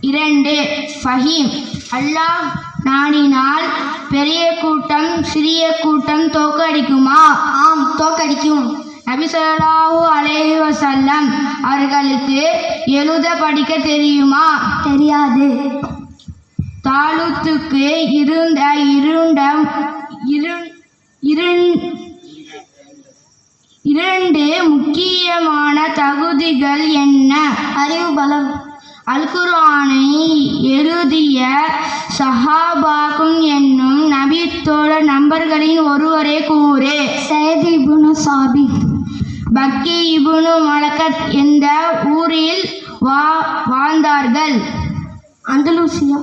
2 ஃபஹீம் அல்லாஹ் நாடினால் பெரிய கூட்டம் சிறிய கூட்டம் தோற்கடிக்குமா? ஆம், தோற்கடிக்கும். நபி ஸல்லல்லாஹு அலைஹி வஸல்லம் அவர்களுக்கு எழுத படிக்க தெரியுமா? தெரியாது. தாலூத்துக்கு இருந்த இரண்டு முக்கியமான தகுதிகள் என்ன? அறிவு பலம். அல் குர்ஆனை எழுதிய சஹாபாக்கும் என்னும் நபித்தோழ நண்பர்களின் ஒருவரை கூறு. சையத் இப்னு சாபித். பக்கி இப்னு மலக்கத் எந்த ஊரில் வாழ்ந்தார்கள்? அந்தலூசியா.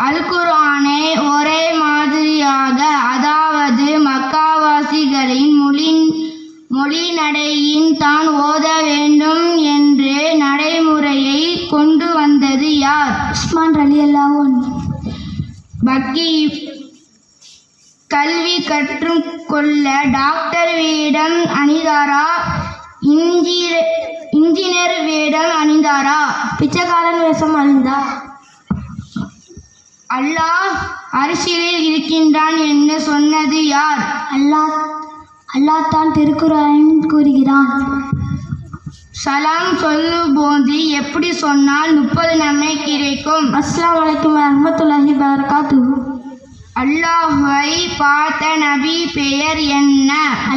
அல் குர்ஆனை ஒரே மாதிரியாக, அதாவது மக்காவாசிகளின் மொழி நடையின் தான் ஓத வேண்டும் என்று நடைமுறையை கொண்டு வந்தது யார்? உஸ்மான் ரலியல்லாஹு அன்ஹு. பக்கி கல்வி கற்றுக்கொள்ள டாக்டர் வேடம் அணிந்தாரா? இன்ஜினியர் வேடம் அணிந்தாரா? பிச்சைக்காரன் வேஷம் அணிந்தார். அல்லாஹ் அரிசியில் இருக்கின்றான் என்று சொன்னது யார்? அல்லாஹ் தான் திருக்குர்ஆனில் கூறுகிறான். சலாம் சொல்லும்போது எப்படி சொன்னால் 30 நன்மை கிடைக்கும்? அஸ்ஸலாமு அலைக்கும் வரஹ்மத்துல்லாஹி வபரகாத்துஹு. அல்லாஹ்வை பார்த்த நபி பெயர் என்ன?